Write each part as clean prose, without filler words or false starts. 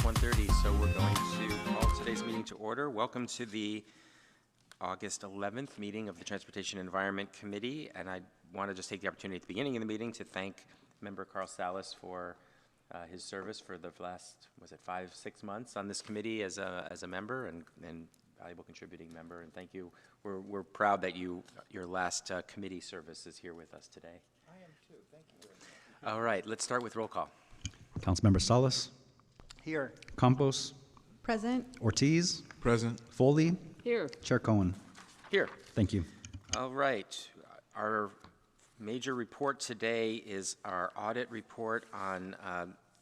1:30, so we're going to call today's meeting to order. Welcome to the August 11th meeting of the Transportation and Environment Committee, and I want to just take the opportunity at the beginning of the meeting to thank Member Carl Salas for his service for the last, 5-6 months on this committee as a member and valuable contributing member, and thank you. We're proud that your last committee service is here with us today. I am too. Thank you very much. All right, let's start with roll call. Councilmember Salas. Here. Campos. Present. Ortiz. Present. Foley. Here. Chair Cohen. Here. Thank you. All right. Our major report today is our audit report on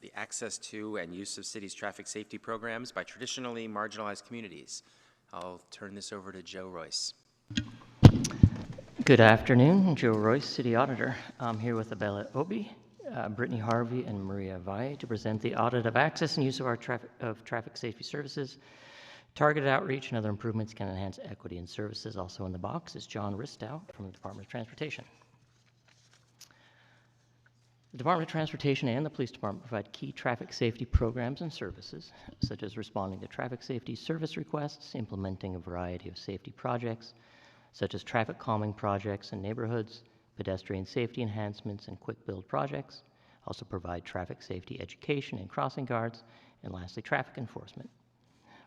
the access to and use of cities' traffic safety programs by traditionally marginalized communities. I'll turn this over to Joe Royce. Good afternoon, Joe Royce, City Auditor. I'm here with Abella Obi, Brittany Harvey, and Maria Valle to present the audit of access and use of our traffic safety services. Targeted outreach and other improvements can enhance equity in services. Also in the box is John Ristow from the Department of Transportation. The Department of Transportation and the Police Department provide key traffic safety programs and services, such as responding to traffic safety service requests, implementing a variety of safety projects, such as traffic calming projects in neighborhoods, pedestrian safety enhancements, and quick build projects. Also provide traffic safety education and crossing guards, and lastly, traffic enforcement.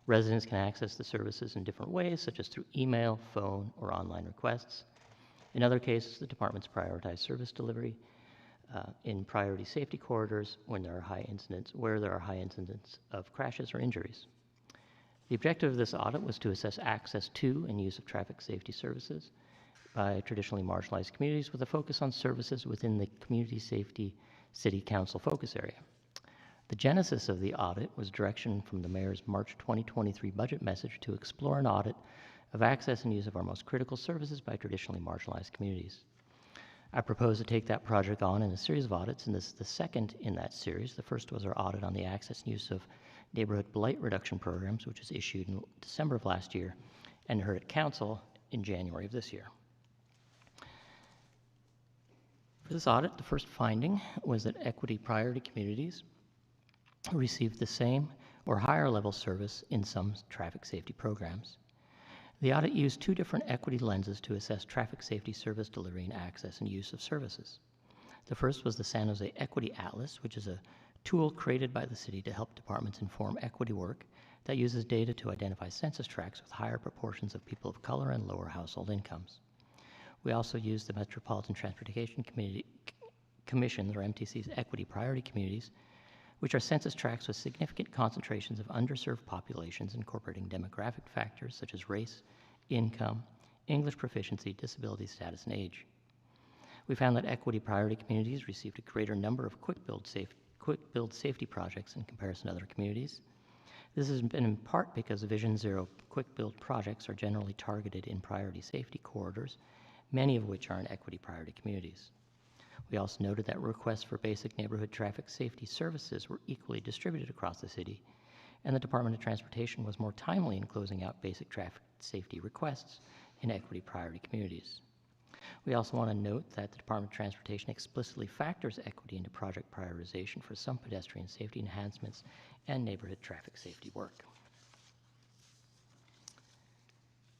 Residents can access the services in different ways, such as through email, phone, or online requests. In other cases, the departments prioritize service delivery in priority safety corridors where there are high incidents of crashes or injuries. The objective of this audit was to assess access to and use of traffic safety services by traditionally marginalized communities with a focus on services within the Community Safety City Council focus area. The genesis of the audit was direction from the Mayor's March 2023 budget message to explore an audit of access and use of our most critical services by traditionally marginalized communities. I propose to take that project on in a series of audits, and this is the second in that series. The first was our audit on the access and use of neighborhood blight reduction programs, which was issued in December of last year and heard at Council in January of this year. For this audit, the first finding was that equity priority communities received the same or higher level service in some traffic safety programs. The audit used two different equity lenses to assess traffic safety service delivery and access and use of services. The first was the San Jose Equity Atlas, which is a tool created by the city to help departments inform equity work that uses data to identify census tracts with higher proportions of people of color and lower household incomes. We also used the Metropolitan Transportation Commission, or MTC's equity priority communities, which are census tracts with significant concentrations of underserved populations incorporating demographic factors such as race, income, English proficiency, disability status, and age. We found that equity priority communities received a greater number of quick build safety projects in comparison to other communities. This has been in part because the Vision Zero quick build projects are generally targeted in priority safety corridors, many of which are in equity priority communities. We also noted that requests for basic neighborhood traffic safety services were equally distributed across the city, and the Department of Transportation was more timely in closing out basic traffic safety requests in equity priority communities. We also want to note that the Department of Transportation explicitly factors equity into project prioritization for some pedestrian safety enhancements and neighborhood traffic safety work.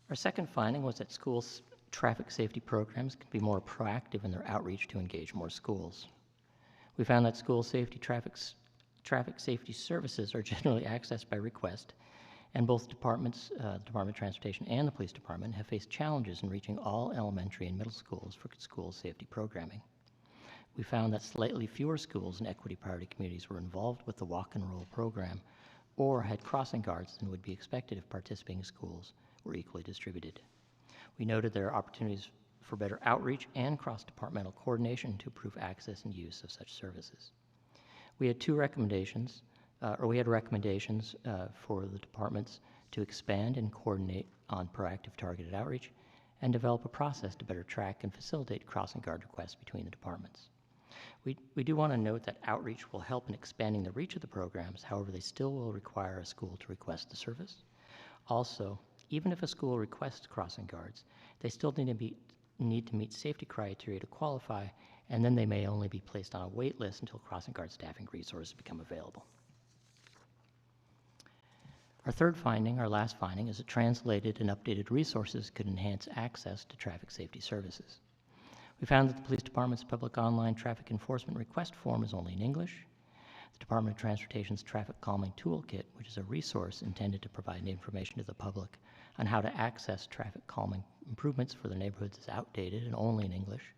Our second finding was that schools' traffic safety programs can be more proactive in their outreach to engage more schools. We found that school safety traffic safety services are generally accessed by request, and both departments, the Department of Transportation and the Police Department, have faced challenges in reaching all elementary and middle schools for school safety programming. We found that slightly fewer schools in equity priority communities were involved with the walk and roll program or had crossing guards than would be expected if participating schools were equally distributed. We noted there are opportunities for better outreach and cross-departmental coordination to improve access and use of such services. We had recommendations for the departments to expand and coordinate on proactive targeted outreach and develop a process to better track and facilitate crossing guard requests between the departments. We do want to note that outreach will help in expanding the reach of the programs. However, they still will require a school to request the service. Also, even if a school requests crossing guards, they still need to meet safety criteria to qualify, and then they may only be placed on a wait list until crossing guard staffing resources become available. Our third finding, our last finding, is that translated and updated resources could enhance access to traffic safety services. We found that the Police Department's public online traffic enforcement request form is only in English. The Department of Transportation's Traffic Calming Toolkit, which is a resource intended to provide information to the public on how to access traffic calming improvements for their neighborhoods, is outdated and only in English.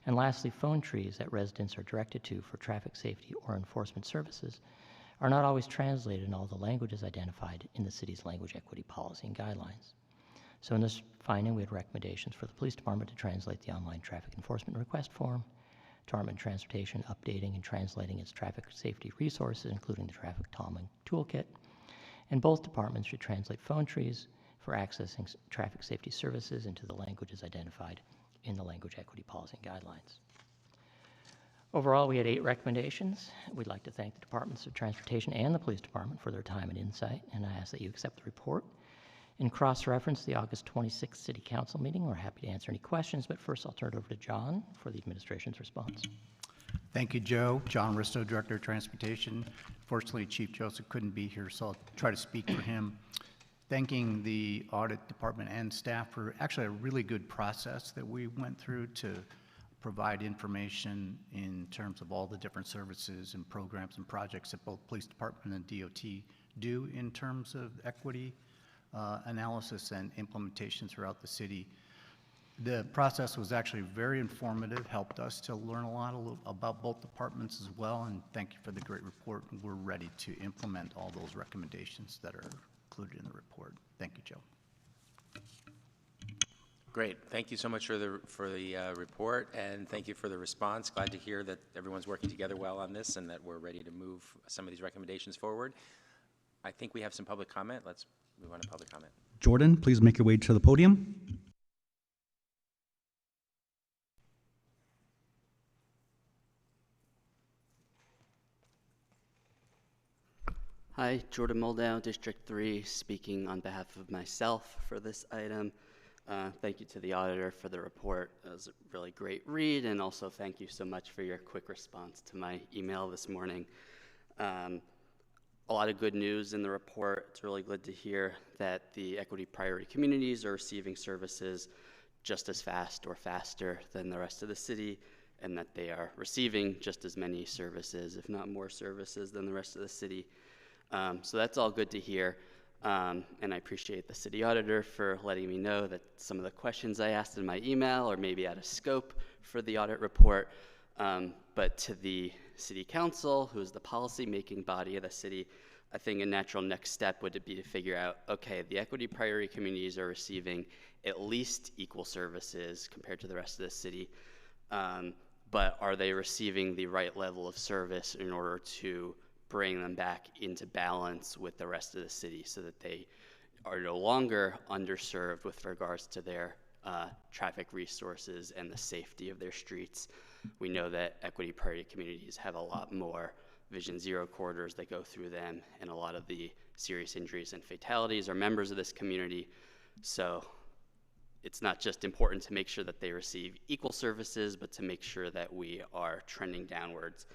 And lastly, phone trees that residents are directed to for traffic safety or enforcement services are not always translated in all the languages identified in the city's language equity policy and guidelines. So in this finding, we had recommendations for the police department to translate the online traffic enforcement request form, Department of Transportation updating and translating its traffic safety resources, including the traffic calming toolkit, and both departments should translate phone trees for accessing traffic safety services into the languages identified in the language equity policy and guidelines. Overall, we had 8 recommendations. We'd like to thank the Departments of Transportation and the Police Department for their time and insight, and I ask that you accept the report. In cross-reference the August 26th City Council meeting, we're happy to answer any questions, but first I'll turn it over to John for the administration's response. Thank you, Joe. John Risto, Director of Transportation. Fortunately, Chief Joseph couldn't be here, so I'll try to speak for him. Thanking the audit department and staff for actually a really good process that we went through to provide information in terms of all the different services and programs and projects that both police department and DOT do in terms of equity analysis and implementation throughout the city. The process was actually very informative, helped us to learn a lot about both departments as well, and thank you for the great report. We're ready to implement all those recommendations that are included in the report. Thank you, Joe. Great. Thank you so much for the report, and thank you for the response. Glad to hear that everyone's working together well on this and that we're ready to move some of these recommendations forward. I think we have some public comment. Let's move on to public comment. Jordan, please make your way to the podium. Hi, Jordan Moldow, District 3, speaking on behalf of myself for this item. Thank you to the auditor for the report. It was a really great read, and also thank you so much for your quick response to my email this morning. A lot of good news in the report. It's really good to hear that the equity priority communities are receiving services just as fast or faster than the rest of the city, and that they are receiving just as many services, if not more services, than the rest of the city. So that's all good to hear. And I appreciate the city auditor for letting me know that some of the questions I asked in my email are maybe out of scope for the audit report. But to the city council, who is the policy-making body of the city, I think a natural next step would be to figure out, okay, the equity priority communities are receiving at least equal services compared to the rest of the city, but are they receiving the right level of service in order to bring them back into balance with the rest of the city so that they are no longer underserved with regards to their traffic resources and the safety of their streets. We know that equity priority communities have a lot more Vision Zero corridors that go through them, and a lot of the serious injuries and fatalities are members of this community. So it's not just important to make sure that they receive equal services, but to make sure that we are trending downwards.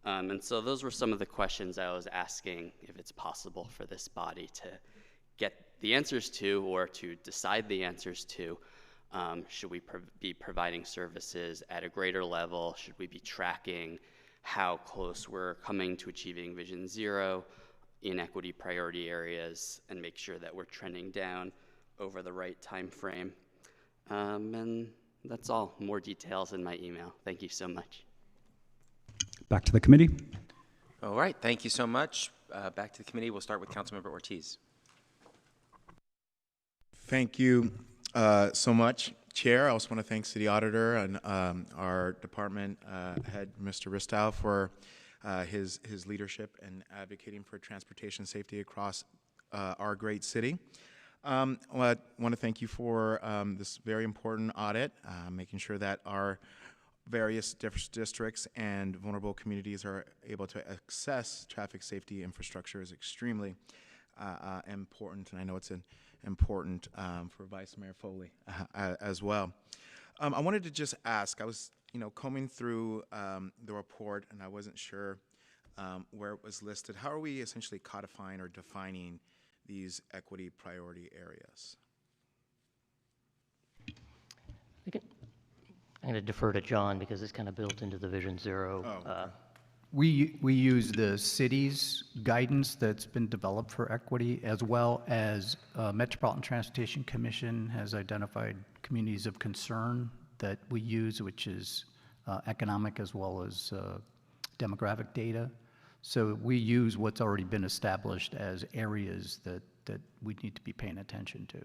And so those were some of the questions I was asking, if it's possible for this body to get the answers to, or to decide the answers to. Should we be providing services at a greater level? Should we be tracking how close we're coming to achieving Vision Zero in equity priority areas, and make sure that we're trending down over the right time frame? And that's all. More details in my email. Thank you so much. Back to the committee. All right, thank you so much. Back to the committee. We'll start with Councilmember Ortiz. Thank you so much, Chair. I also want to thank City Auditor and our department head, Mr. Ristow, for his leadership and advocating for transportation safety across our great city. I want to thank you for this very important audit, making sure that our various districts and vulnerable communities are able to access traffic safety infrastructure is extremely important, and I know it's important for Vice Mayor Foley as well. I wanted to just ask, I was combing through the report, and I wasn't sure where it was listed. How are we essentially codifying or defining these equity priority areas? I'm going to defer to John because it's kind of built into the Vision Zero. Oh, okay. We use the city's guidance that's been developed for equity, as well as Metropolitan Transportation Commission has identified communities of concern that we use, which is economic as well as demographic data. So we use what's already been established as areas that we need to be paying attention to.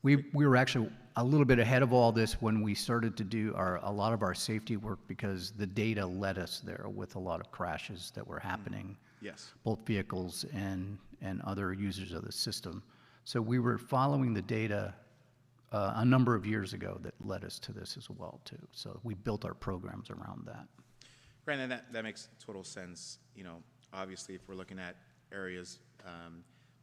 We were actually a little bit ahead of all this when we started to do a lot of our safety work, because the data led us there with a lot of crashes that were happening. Yes. Both vehicles and other users of the system. So we were following the data a number of years ago that led us to this as well too. So we built our programs around that. Right, and that makes total sense. Obviously, if we're looking at areas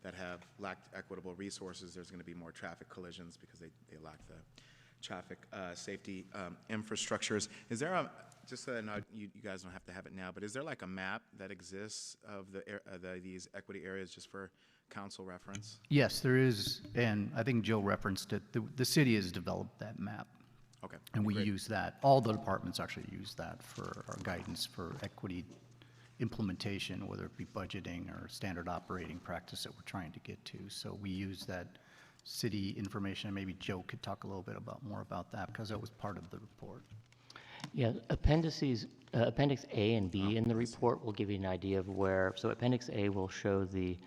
that have lacked equitable resources, there's going to be more traffic collisions because they lack the traffic safety infrastructures. Is there just so I know you guys don't have to have it now, but is there like a map that exists of these equity areas just for council reference? Yes, there is, and I think Joe referenced it. The city has developed that map. Okay. And we great. use that. All the departments actually use that for our guidance for equity implementation, whether it be budgeting or standard operating practice that we're trying to get to. So we use that city information, and maybe Joe could talk a little bit more about that, because that was part of the report. Yeah, Appendix A and B in the report will give you an idea of where, so Appendix A will show the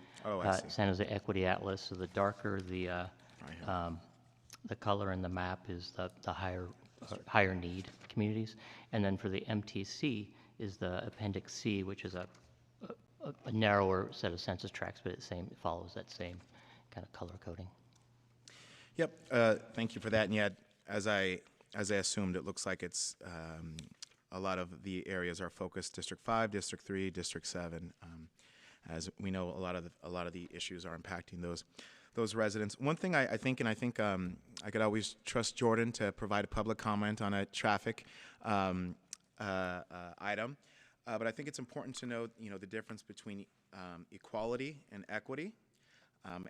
San Jose Equity Atlas, so the darker the color in the map is the higher need communities. And then for the MTC is the Appendix C, which is a narrower set of census tracts, but it follows that same kind of color coding. Yep, thank you for that. And yeah, as I assumed, it looks like it's a lot of the areas are focused District 5, District 3, District 7. As we know, a lot of the issues are impacting those residents. One thing I think I could always trust Jordan to provide a public comment on a traffic item, but I think it's important to note, the difference between equality and equity.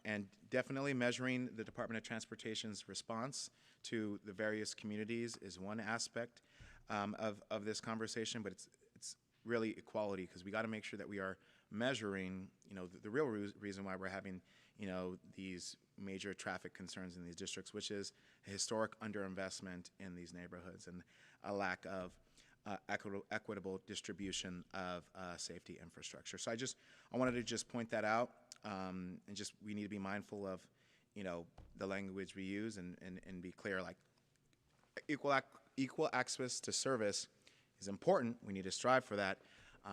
And definitely measuring the Department of Transportation's response to the various communities is one aspect of this conversation, but it's really equality, because we got to make sure that we are measuring, the real reason why we're having, these major traffic concerns in these districts, which is a historic underinvestment in these neighborhoods and a lack of equitable distribution of safety infrastructure. So I wanted to just point that out. And we need to be mindful of, the language we use and be clear, like equal access to service is important. We need to strive for that.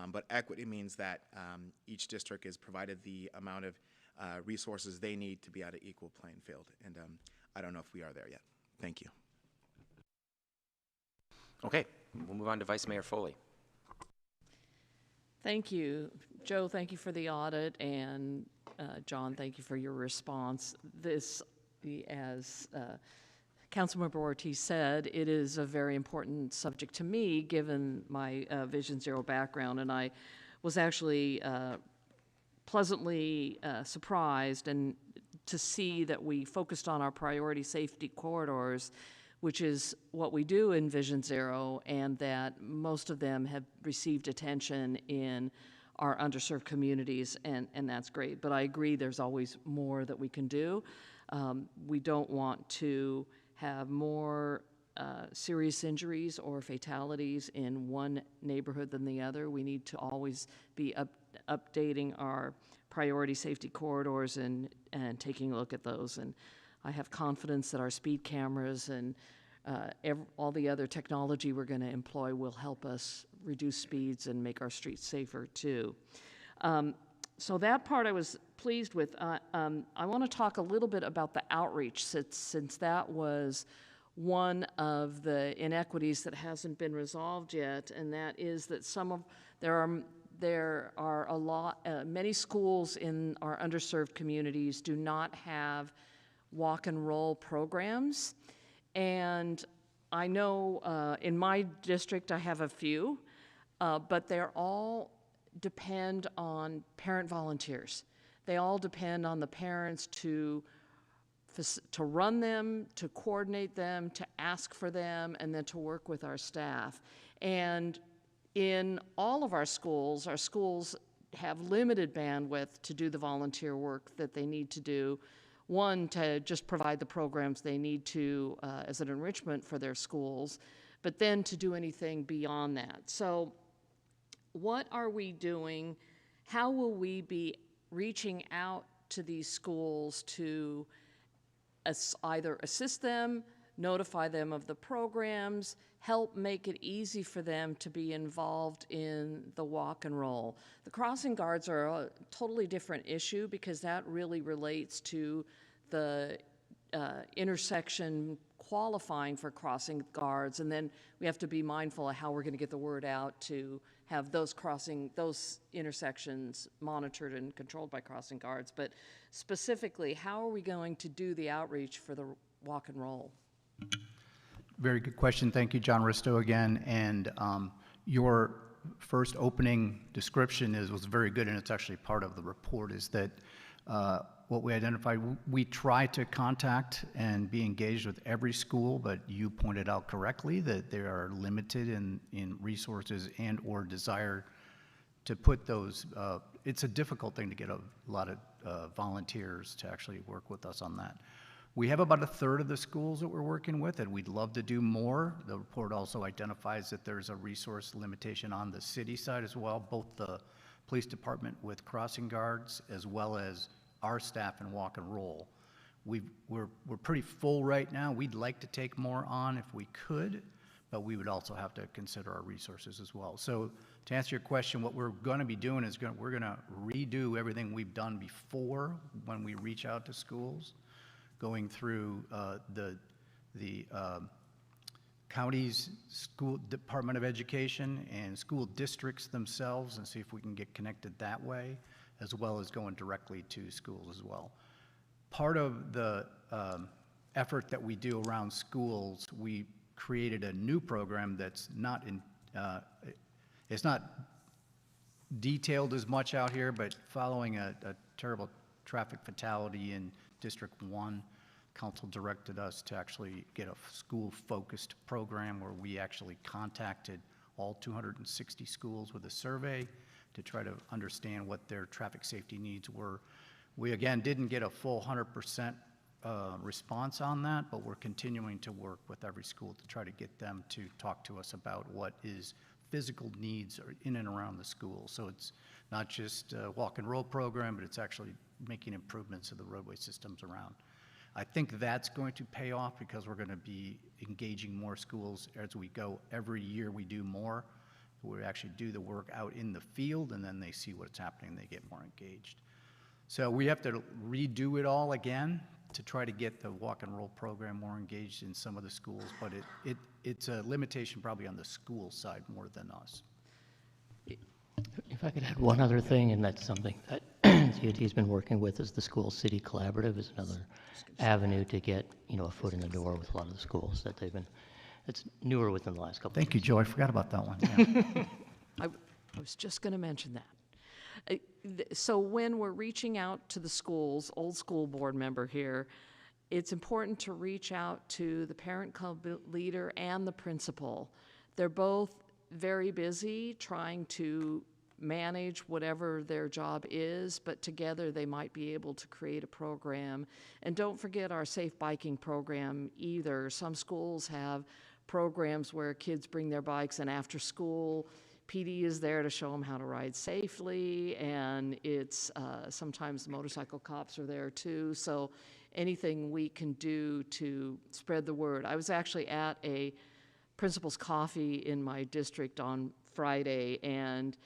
But equity means that each district is provided the amount of resources they need to be at an equal playing field. And I don't know if we are there yet. Thank you. Okay, we'll move on to Vice Mayor Foley. Thank you. Joe, thank you for the audit, and John, thank you for your response. This, as Councilmember Ortiz said, it is a very important subject to me, given my Vision Zero background, and I was actually pleasantly surprised and to see that we focused on our priority safety corridors, which is what we do in Vision Zero, and that most of them have received attention in our underserved communities, and that's great. But I agree there's always more that we can do. We don't want to have more serious injuries or fatalities in one neighborhood than the other. We need to always be updating our priority safety corridors and taking a look at those. And I have confidence that our speed cameras and all the other technology we're going to employ will help us reduce speeds and make our streets safer too. So that part I was pleased with. I want to talk a little bit about the outreach, since that was one of the inequities that hasn't been resolved yet, and that is that there are a lot, many schools in our underserved communities do not have walk and roll programs. And I know in my district I have a few, but they're all depend on parent volunteers. They all depend on the parents to run them, to coordinate them, to ask for them, and then to work with our staff. And in all of our schools have limited bandwidth to do the volunteer work that they need to do. One, to just provide the programs they need to as an enrichment for their schools, but then to do anything beyond that. So what are we doing? How will we be reaching out to these schools to either assist them, notify them of the programs, help make it easy for them to be involved in the walk and roll? The crossing guards are a totally different issue because that really relates to the intersection qualifying for crossing guards, and then we have to be mindful of how we're going to get the word out to have those intersections monitored and controlled by crossing guards. But specifically, how are we going to do the outreach for the walk and roll? Very good question. Thank you, John Risto, again. And your first opening description was very good, and it's actually part of the report, is that what we identified, we try to contact and be engaged with every school, but you pointed out correctly that they are limited in resources and or desire to put those. It's a difficult thing to get a lot of volunteers to actually work with us on that. We have about a third of the schools that we're working with, and we'd love to do more. The report also identifies that there's a resource limitation on the city side as well, both the police department with crossing guards as well as our staff and walk and roll. We're pretty full right now. We'd like to take more on if we could, but we would also have to consider our resources as well. So to answer your question, what we're going to be doing is we're going to redo everything we've done before when we reach out to schools, going through the county's school Department of Education and school districts themselves and see if we can get connected that way, as well as going directly to schools as well. Part of the effort that we do around schools, we created a new program that's not it's not detailed as much out here, but following a terrible traffic fatality in District 1, council directed us to actually get a school-focused program where we actually contacted all 260 schools with a survey to try to understand what their traffic safety needs were. We, again, didn't get a full 100% response on that, but we're continuing to work with every school to try to get them to talk to us about what is physical needs in and around the school. So it's not just a walk and roll program, but it's actually making improvements to the roadway systems around. I think that's going to pay off because we're going to be engaging more schools as we go. Every year we do more. We actually do the work out in the field, and then they see what's happening and they get more engaged. So we have to redo it all again to try to get the walk and roll program more engaged in some of the schools, but it's a limitation probably on the school side more than us. If I could add one other thing, and that's something that CIT's been working with, is the School City Collaborative is another avenue to get, a foot in the door with a lot of the schools that they've been, it's newer within the last couple of years. Thank you, Joe. I forgot about that one. Yeah. I was just going to mention that. So when we're reaching out to the schools, old school board member here, it's important to reach out to the parent club leader and the principal. They're both very busy trying to manage whatever their job is, but together they might be able to create a program. And don't forget our safe biking program either. Some schools have programs where kids bring their bikes, and after school, PD is there to show them how to ride safely, and it's sometimes the motorcycle cops are there too. So anything we can do to spread the word. I was actually at a principal's coffee in my district on Friday, and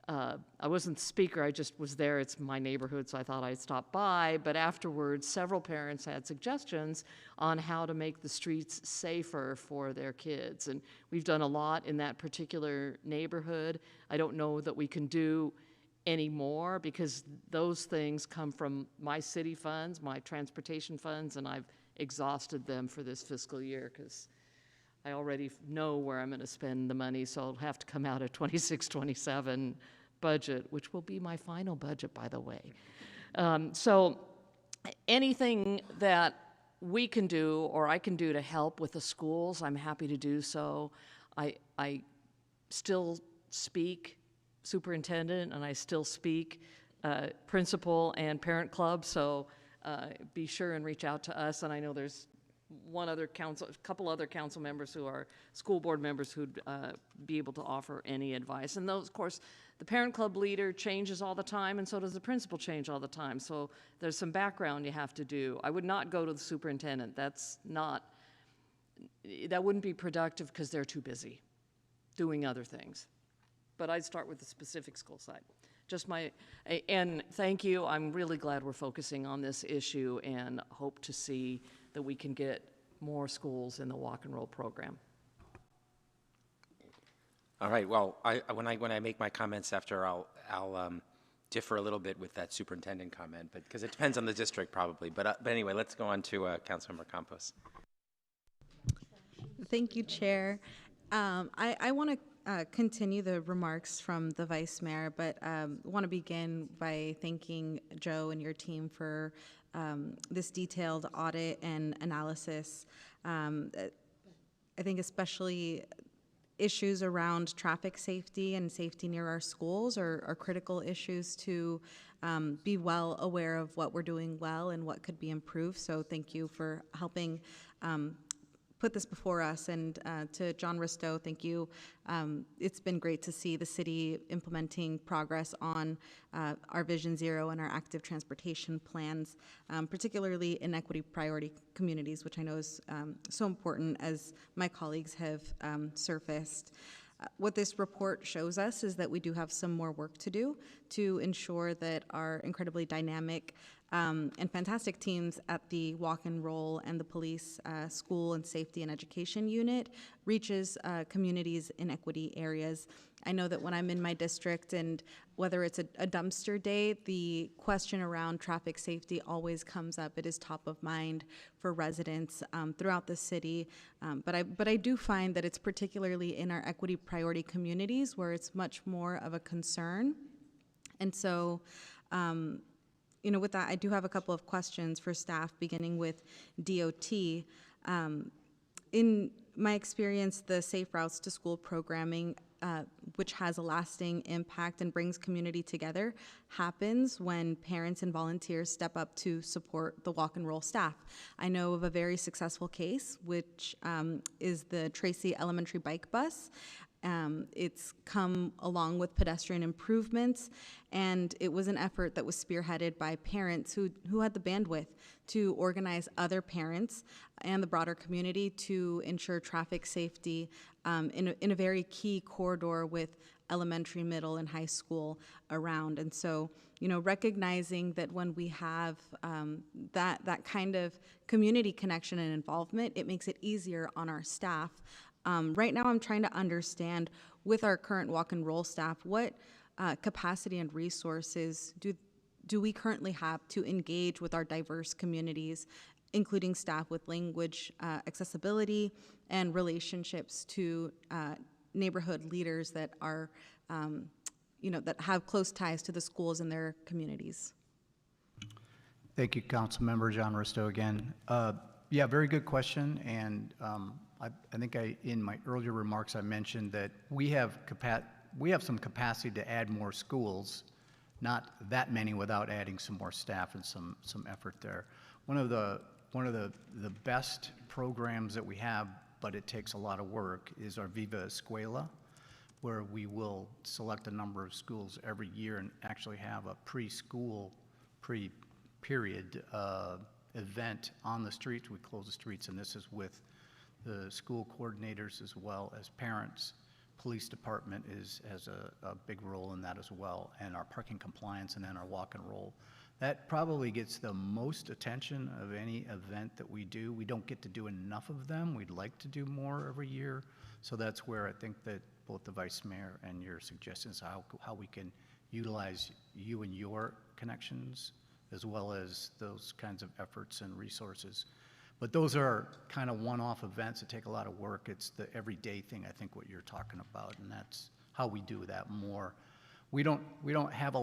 I wasn't the speaker, I just was there. It's my neighborhood, so I thought I'd stop by. But afterwards, several parents had suggestions on how to make the streets safer for their kids. And we've done a lot in that particular neighborhood. I don't know that we can do any more because those things come from my city funds, my transportation funds, and I've exhausted them for this fiscal year because I already know where I'm going to spend the money, so it'll have to come out of 26-27 budget, which will be my final budget, by the way. So anything that we can do or I can do to help with the schools, I'm happy to do so. I still speak superintendent, and I still speak principal and parent club, so be sure and reach out to us. And I know there's a couple other council members who are school board members who'd be able to offer any advice. And those, of course, the parent club leader changes all the time, and so does the principal change all the time. So there's some background you have to do. I would not go to the superintendent. That wouldn't be productive because they're too busy doing other things. But I'd start with the specific school side. And thank you. I'm really glad we're focusing on this issue and hope to see that we can get more schools in the walk and roll program. All right, well, when I make my comments after, I'll differ a little bit with that superintendent comment, but because it depends on the district probably. But anyway, let's go on to Councilmember Campos. Thank you, Chair. I want to continue the remarks from the Vice Mayor, but want to begin by thanking Joe and your team for this detailed audit and analysis. I think especially issues around traffic safety and safety near our schools are critical issues to be well aware of what we're doing well and what could be improved. So thank you for helping put this before us. And to John Risto, thank you. It's been great to see the city implementing progress on our Vision Zero and our active transportation plans, particularly in equity priority communities, which I know is so important, as my colleagues have surfaced. What this report shows us is that we do have some more work to do to ensure that our incredibly dynamic and fantastic teams at the walk and roll and the police school and safety and education unit reaches communities in equity areas. I know that when I'm in my district, and whether it's a dumpster day, the question around traffic safety always comes up. It is top of mind for residents throughout the city. But I do find that it's particularly in our equity priority communities where it's much more of a concern. And so, with that, I do have a couple of questions for staff, beginning with DOT. In my experience, the Safe Routes to School programming, which has a lasting impact and brings community together, happens when parents and volunteers step up to support the walk and roll staff. I know of a very successful case, which is the Tracy Elementary Bike Bus. It's come along with pedestrian improvements, and it was an effort that was spearheaded by parents who had the bandwidth to organize other parents and the broader community to ensure traffic safety in a very key corridor with elementary, middle, and high school around. And so, recognizing that when we have that kind of community connection and involvement, it makes it easier on our staff. Right now, I'm trying to understand, with our current walk and roll staff, what capacity and resources do we currently have to engage with our diverse communities, including staff with language accessibility and relationships to neighborhood leaders that are, that have close ties to the schools in their communities. Thank you, Councilmember John Risto again. Yeah, very good question. And I think in my earlier remarks I mentioned that we have some capacity to add more schools, not that many without adding some more staff and some effort there. One of the best programs that we have, but it takes a lot of work, is our Viva Escuela, where we will select a number of schools every year and actually have a pre-period event on the streets. We close the streets, and this is with the school coordinators as well as parents. Police department has a big role in that as well, and our parking compliance, and then our walk and roll. That probably gets the most attention of any event that we do. We don't get to do enough of them. We'd like to do more every year. So that's where I think that both the Vice Mayor and your suggestions, how we can utilize you and your connections, as well as those kinds of efforts and resources. But those are kind of one-off events that take a lot of work. It's the everyday thing, I think, what you're talking about, and that's how we do that more. We don't have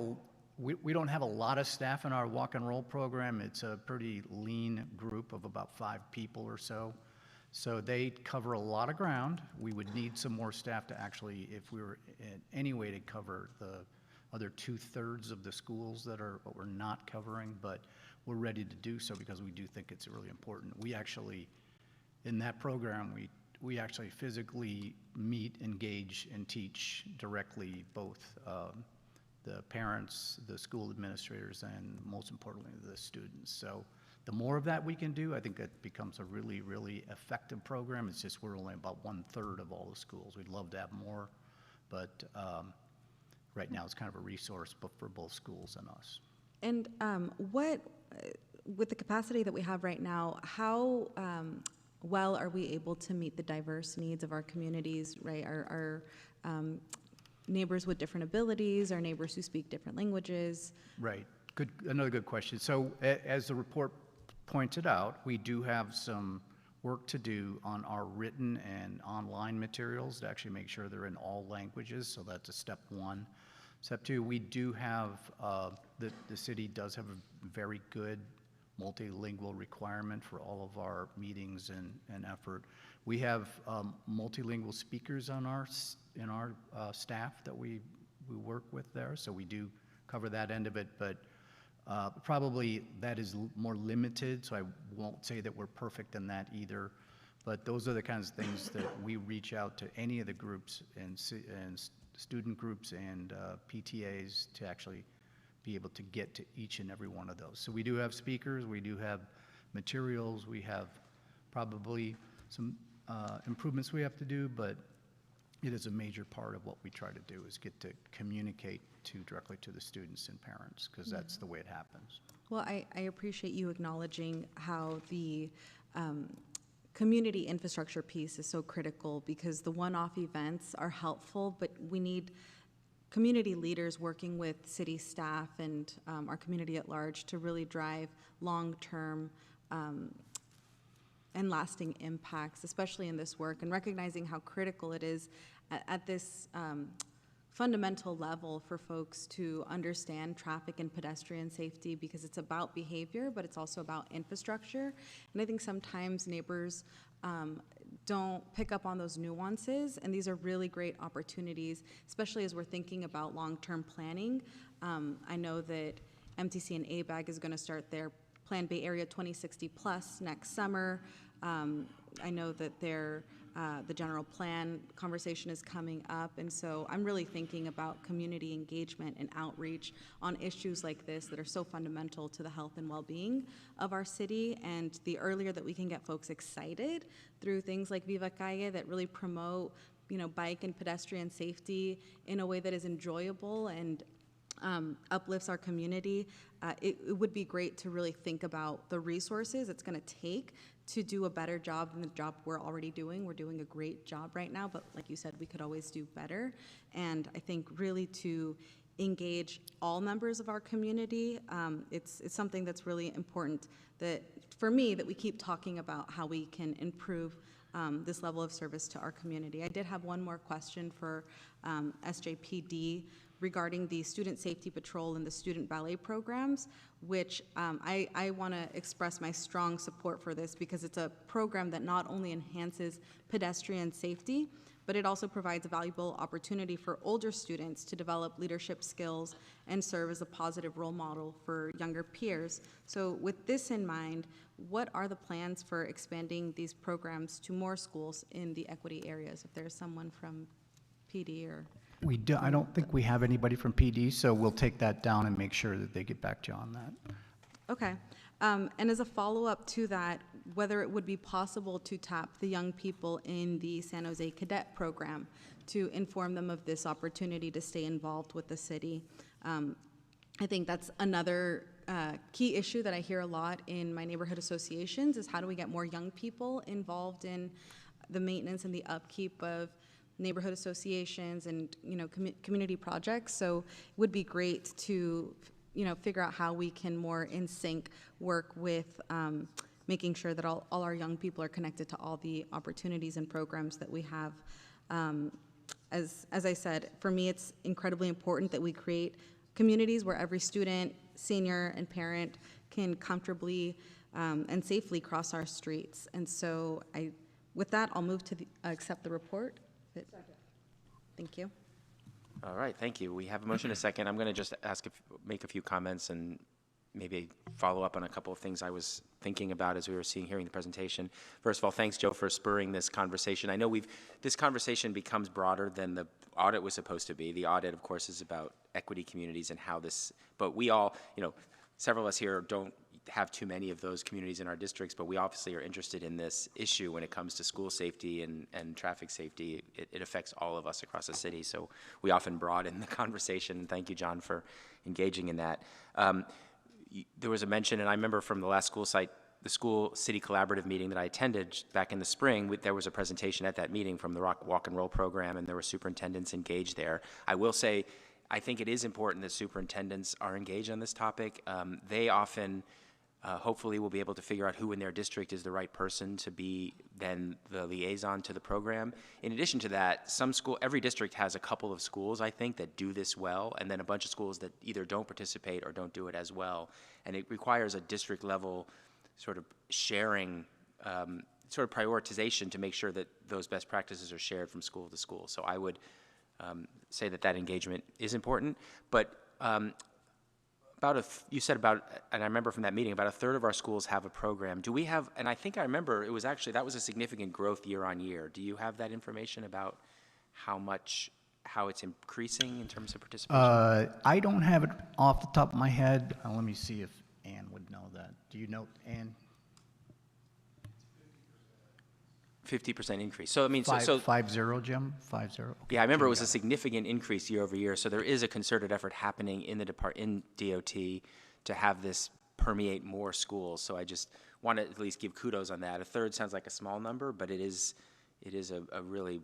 we don't have a lot of staff in our walk and roll program. It's a pretty lean group of about 5 people or so. So they cover a lot of ground. We would need some more staff to actually, if we were in any way to cover the other 2/3 of the schools that are what we're not covering, but we're ready to do so because we do think it's really important. We actually, in that program, we actually physically meet, engage, and teach directly both the parents, the school administrators, and most importantly, the students. So the more of that we can do, I think it becomes a really, really effective program. It's just we're only about 1/3 of all the schools. We'd love to have more, but right now it's kind of a resource for both schools and us. And with the capacity that we have right now, how well are we able to meet the diverse needs of our communities, right? Our neighbors with different abilities, our neighbors who speak different languages. Right. Good. Another good question. So as the report pointed out, we do have some work to do on our written and online materials to actually make sure they're in all languages. So that's a step 1. Step 2, we do have, the city does have a very good multilingual requirement for all of our meetings and effort. We have multilingual speakers on in our staff that we work with there, so we do cover that end of it, but probably that is more limited, so I won't say that we're perfect in that either. But those are the kinds of things that we reach out to any of the groups and student groups and PTAs to actually be able to get to each and every one of those. So we do have speakers, we do have materials, we have probably some improvements we have to do, but it is a major part of what we try to do is get to communicate directly to the students and parents, because that's the way it happens. Well, I appreciate you acknowledging how the community infrastructure piece is so critical, because the one-off events are helpful, but we need community leaders working with city staff and our community at large to really drive long-term and lasting impacts, especially in this work, and recognizing how critical it is at this fundamental level for folks to understand traffic and pedestrian safety, because it's about behavior, but it's also about infrastructure. And I think sometimes neighbors don't pick up on those nuances, and these are really great opportunities, especially as we're thinking about long-term planning. I know that MTC and ABAG is going to start their Plan Bay Area 2060 Plus next summer. I know that the general plan conversation is coming up, and so I'm really thinking about community engagement and outreach on issues like this that are so fundamental to the health and well-being of our city. And the earlier that we can get folks excited through things like Viva Calle that really promote, bike and pedestrian safety in a way that is enjoyable and uplifts our community, it would be great to really think about the resources it's going to take to do a better job than the job we're already doing. We're doing a great job right now, but like you said, we could always do better. And I think really to engage all members of our community, it's something that's really important that, for me, that we keep talking about how we can improve this level of service to our community. I did have one more question for SJPD regarding the student safety patrol and the student ballet programs, which I want to express my strong support for this, because it's a program that not only enhances pedestrian safety, but it also provides a valuable opportunity for older students to develop leadership skills and serve as a positive role model for younger peers. So with this in mind, what are the plans for expanding these programs to more schools in the equity areas? If there's someone from PD or... I don't think we have anybody from PD, so we'll take that down and make sure that they get back to you on that. Okay. And as a follow-up to that, whether it would be possible to tap the young people in the San Jose Cadet Program to inform them of this opportunity to stay involved with the city. I think that's another key issue that I hear a lot in my neighborhood associations, is how do we get more young people involved in the maintenance and the upkeep of neighborhood associations and community projects. So it would be great to figure out how we can more in sync work with making sure that all our young people are connected to all the opportunities and programs that we have. As I said, for me it's incredibly important that we create communities where every student, senior, and parent can comfortably and safely cross our streets. And so with that, I'll move to accept the report. Thank you. All right, thank you. We have a motion and a second. I'm going to just make a few comments and maybe follow up on a couple of things I was thinking about as we were hearing the presentation. First of all, thanks, Joe, for spurring this conversation. I know this conversation becomes broader than the audit was supposed to be. The audit, of course, is about equity communities and how this, but we all, several of us here don't have too many of those communities in our districts, but we obviously are interested in this issue when it comes to school safety and traffic safety. It affects all of us across the city, so we often broaden the conversation. Thank you, John, for engaging in that. There was a mention, and I remember from the last the school city collaborative meeting that I attended back in the spring, there was a presentation at that meeting from the Walk and Roll program, and there were superintendents engaged there. I will say, I think it is important that superintendents are engaged on this topic. They often, hopefully, will be able to figure out who in their district is the right person to be then the liaison to the program. In addition to that, every district has a couple of schools, I think, that do this well, and then a bunch of schools that either don't participate or don't do it as well. And it requires a district level sort of sharing, sort of prioritization to make sure that those best practices are shared from school to school. So I would say that engagement is important, but you said and I remember from that meeting, about a third of our schools have a program. Do we have, and I think I remember it was actually, that was a significant growth year on year. Do you have that information about how it's increasing in terms of participation? I don't have it off the top of my head. Let me see if Ann would know that. Do you know, Ann? 50% increase. So I mean, 5-0, Jim? 5-0? Okay. Yeah, I remember it was a significant increase year over year. So there is a concerted effort happening in DOT to have this permeate more schools. So I just want to at least give kudos on that. A third sounds like a small number, but it is a really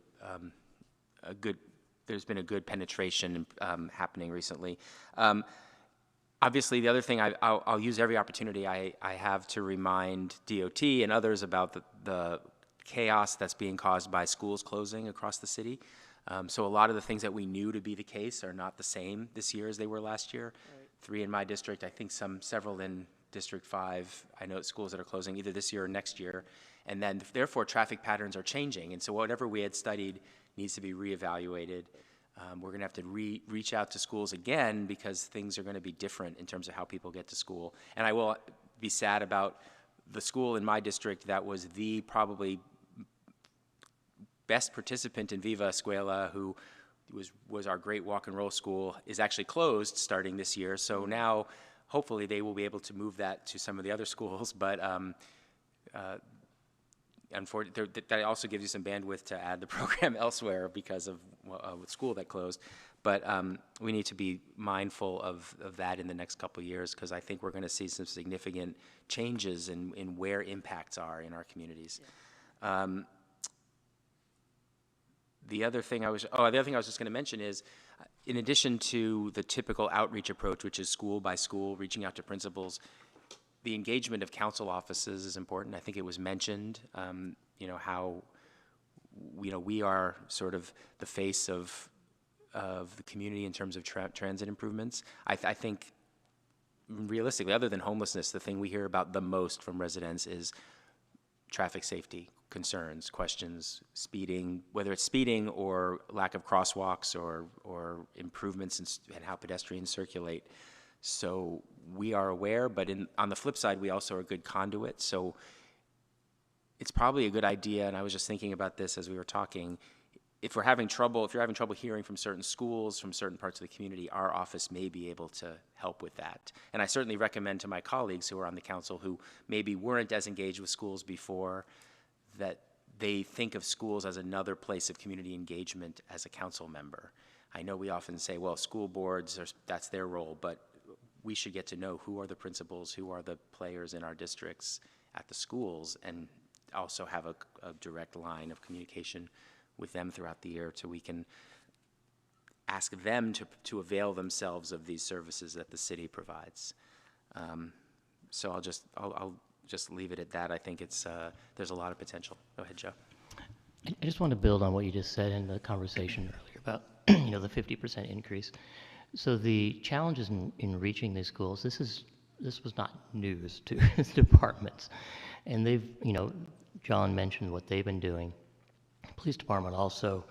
a good. There's been a good penetration happening recently. Obviously, the other thing I'll use every opportunity I have to remind DOT and others about the chaos that's being caused by schools closing across the city. So a lot of the things that we knew to be the case are not the same this year as they were last year. Right. 3 in my district, I think several in District 5. I know schools that are closing either this year or next year. And then, therefore, traffic patterns are changing. And so whatever we had studied needs to be reevaluated. We're going to have to reach out to schools again because things are going to be different in terms of how people get to school. And I will be sad about the school in my district that was the probably best participant in Viva Escuela, who was our great walk and roll school, is actually closed starting this year. So now, hopefully, they will be able to move that to some of the other schools. But unfortunately, that also gives you some bandwidth to add the program elsewhere because of a school that closed. But we need to be mindful of that in the next couple of years because I think we're going to see some significant changes in where impacts are in our communities. Yeah. The other thing I was just going to mention is, in addition to the typical outreach approach, which is school by school, reaching out to principals, the engagement of council offices is important. I think it was mentioned, how, we are sort of the face of the community in terms of transit improvements. I think, realistically, other than homelessness, the thing we hear about the most from residents is traffic safety concerns, questions, speeding, whether it's speeding or lack of crosswalks or improvements in how pedestrians circulate. So we are aware, but on the flip side, we also are a good conduit. So it's probably a good idea, and I was just thinking about this as we were talking, if you're having trouble hearing from certain schools, from certain parts of the community, our office may be able to help with that. And I certainly recommend to my colleagues who are on the council who maybe weren't as engaged with schools before that they think of schools as another place of community engagement as a council member. I know we often say, well, school boards, that's their role, but we should get to know who are the principals, who are the players in our districts at the schools, and also have a direct line of communication with them throughout the year so we can ask them to avail themselves of these services that the city provides. So I'll just leave it at that. I think there's a lot of potential. Go ahead, Joe. I just want to build on what you just said in the conversation earlier about the 50% increase. So the challenges in reaching these schools, this was not news to departments. And they've, John mentioned what they've been doing. Police department also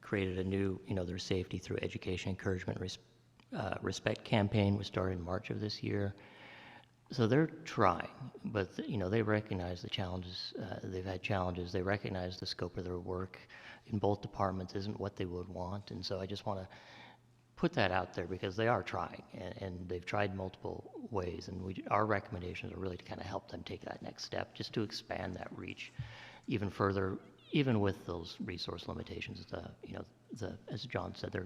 created a new, their safety through education, encouragement, respect campaign was started in March of this year. So they're trying, but they recognize the challenges. They've had challenges. They recognize the scope of their work in both departments isn't what they would want. And so I just want to put that out there because they are trying, and they've tried multiple ways. And our recommendations are really to kind of help them take that next step, just to expand that reach even further, even with those resource limitations. As John said,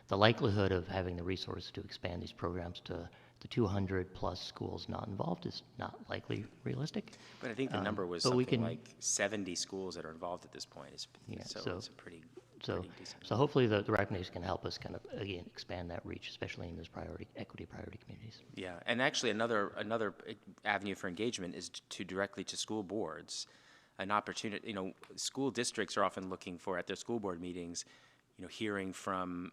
the likelihood of having the resources to expand these programs to the 200 plus schools not involved is not likely realistic. But I think the number was but we something can- like 70 schools that are involved at this point. So it's a pretty decent So hopefully the recommendation can help us kind of, again, expand that reach, especially in those equity priority communities. Yeah, and actually another avenue for engagement is to directly to school boards, an opportunity. School districts are often looking for, at their school board meetings, hearing from,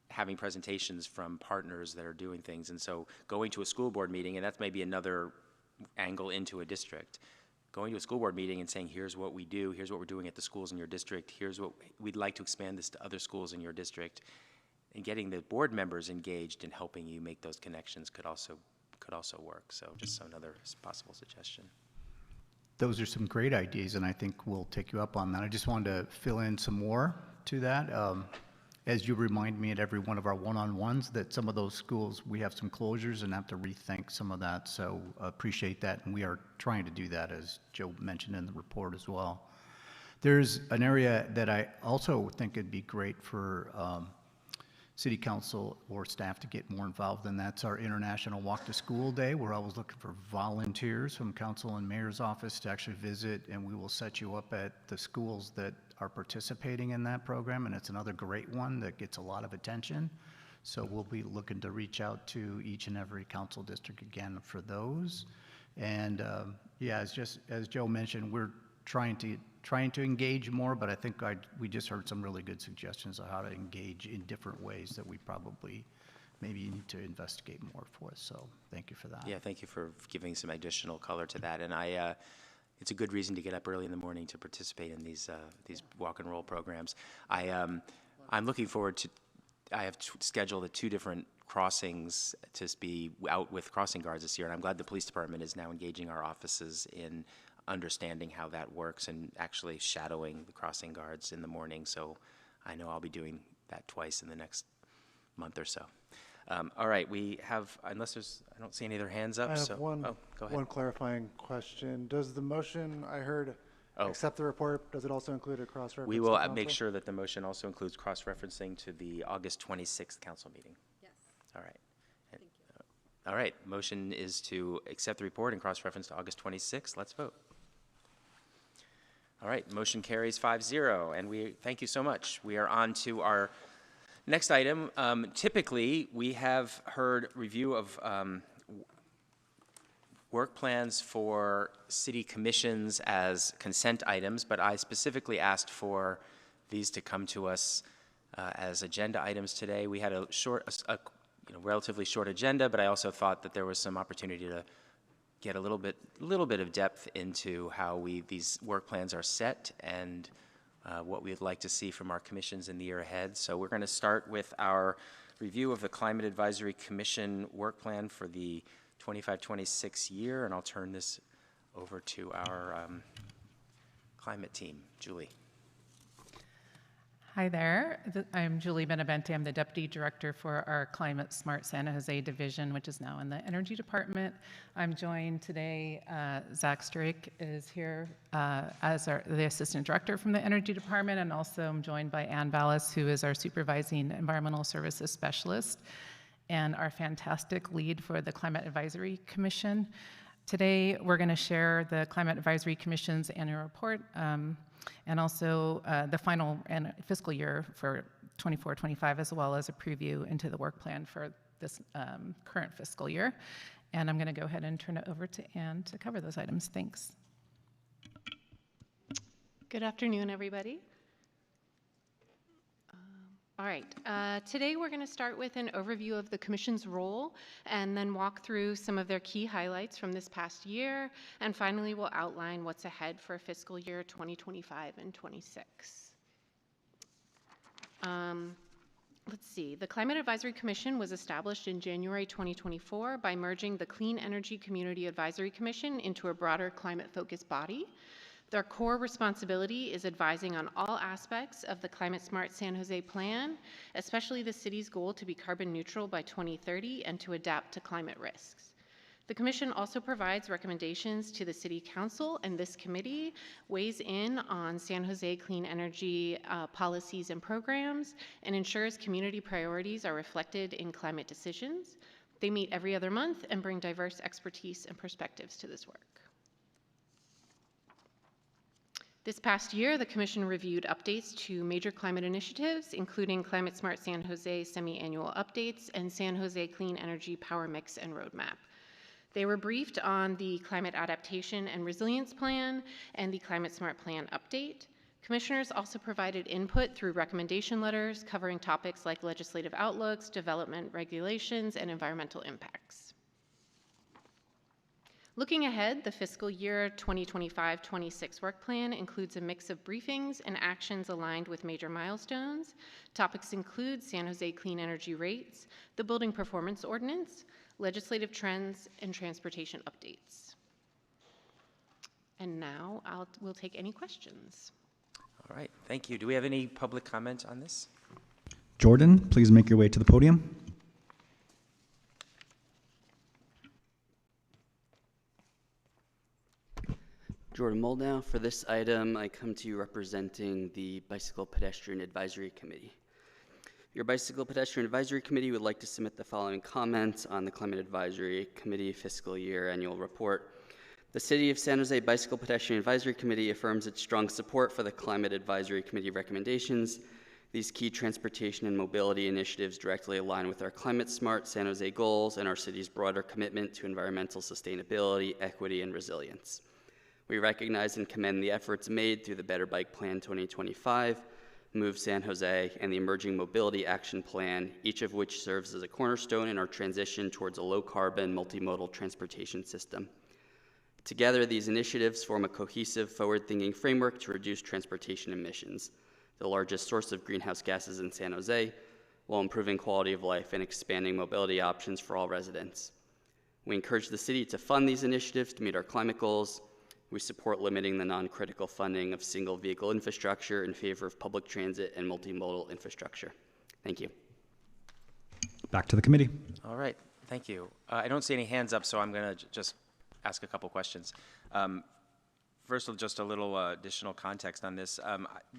having presentations from partners that are doing things. And so going to a school board meeting, and that's maybe another angle into a district, going to a school board meeting and saying, here's what we do, here's what we're doing at the schools in your district, here's what we'd like to expand this to other schools in your district, and getting the board members engaged in helping you make those connections could also work. So just another possible suggestion. Those are some great ideas, and I think we'll take you up on that. I just wanted to fill in some more to that. As you remind me at every one of our one-on-ones that some of those schools, we have some closures and have to rethink some of that, so appreciate that, and we are trying to do that, as Joe mentioned in the report as well. There's an area that I also think it'd be great for City Council or staff to get more involved in. That's our International Walk to School Day. We're always looking for volunteers from Council and Mayor's office to actually visit, and we will set you up at the schools that are participating in that program, and it's another great one that gets a lot of attention. So we'll be looking to reach out to each and every council district again for those. And yeah, as Joe mentioned, we're trying to engage more, but I think we just heard some really good suggestions on how to engage in different ways that we probably maybe need to investigate more for us. So thank you for that. Yeah, thank you for giving some additional color to that. And it's a good reason to get up early in the morning to participate in these walk and roll programs. I'm looking forward to. I have scheduled 2 different crossings to be out with crossing guards this year, and I'm glad the police department is now engaging our offices in understanding how that works and actually shadowing the crossing guards in the morning. So I know I'll be doing that twice in the next month or so. All right, we have, unless there's, I don't see any other hands up. I have so, one, go ahead. one clarifying question. Does the motion I heard accept the report? Does it also include a cross-reference? We will to make council? sure that the motion also includes cross-referencing to the August 26th council meeting. Yes. All right. Thank you. All right, motion is to accept the report and cross-reference to August 26th. Let's vote. All right, motion carries 5-0, and we thank you so much. We are on to our next item. Typically, we have heard review of work plans for city commissions as consent items, but I specifically asked for these to come to us as agenda items today. We had a relatively short agenda, but I also thought that there was some opportunity to get a little bit of depth into how these work plans are set and what we'd like to see from our commissions in the year ahead. So we're going to start with our review of the Climate Advisory Commission work plan for the 25-26 year, and I'll turn this over to our climate team. Julie. Hi there. I'm Julie Benavente. I'm the Deputy Director for our Climate Smart San Jose Division, which is now in the Energy Department. I'm joined today, Zach Strick is here as the Assistant Director from the Energy Department, and also I'm joined by Ann Ballas, who is our Supervising Environmental Services Specialist, and our fantastic lead for the Climate Advisory Commission. Today, we're going to share the Climate Advisory Commission's annual report, and also the final fiscal year for 24-25, as well as a preview into the work plan for this current fiscal year. And I'm going to go ahead and turn it over to Ann to cover those items. Thanks. Good afternoon, everybody. All right, today we're going to start with an overview of the Commission's role and then walk through some of their key highlights from this past year, and finally we'll outline what's ahead for fiscal year 2025 and 26. Let's see, the Climate Advisory Commission was established in January 2024 by merging the Clean Energy Community Advisory Commission into a broader climate-focused body. Their core responsibility is advising on all aspects of the Climate Smart San Jose Plan, especially the city's goal to be carbon neutral by 2030 and to adapt to climate risks. The Commission also provides recommendations to the City Council, and this committee weighs in on San Jose clean energy policies and programs and ensures community priorities are reflected in climate decisions. They meet every other month and bring diverse expertise and perspectives to this work. This past year, the Commission reviewed updates to major climate initiatives, including Climate Smart San Jose semi-annual updates and San Jose Clean Energy Power Mix and Roadmap. They were briefed on the Climate Adaptation and Resilience Plan and the Climate Smart Plan update. Commissioners also provided input through recommendation letters covering topics like legislative outlooks, development regulations, and environmental impacts. Looking ahead, the fiscal year 2025-26 work plan includes a mix of briefings and actions aligned with major milestones. Topics include San Jose clean energy rates, the building performance ordinance, legislative trends, and transportation updates. And now we'll take any questions. All right, thank you. Do we have any public comment on this? Jordan, please make your way to the podium. Jordan Moldow. For this item, I come to you representing the Bicycle Pedestrian Advisory Committee. Your Bicycle Pedestrian Advisory Committee would like to submit the following comments on the Climate Advisory Committee Fiscal Year Annual Report. The City of San Jose Bicycle Pedestrian Advisory Committee affirms its strong support for the Climate Advisory Committee recommendations. These key transportation and mobility initiatives directly align with our Climate Smart San Jose goals and our city's broader commitment to environmental sustainability, equity, and resilience. We recognize and commend the efforts made through the Better Bike Plan 2025, Move San Jose, and the Emerging Mobility Action Plan, each of which serves as a cornerstone in our transition towards a low-carbon, multimodal transportation system. Together, these initiatives form a cohesive, forward-thinking framework to reduce transportation emissions, the largest source of greenhouse gases in San Jose, while improving quality of life and expanding mobility options for all residents. We encourage the city to fund these initiatives to meet our climate goals. We support limiting the non-critical funding of single vehicle infrastructure in favor of public transit and multimodal infrastructure. Thank you. Back to the committee. All right, thank you. I don't see any hands up, so I'm going to just ask a couple questions. First, just a little additional context on this.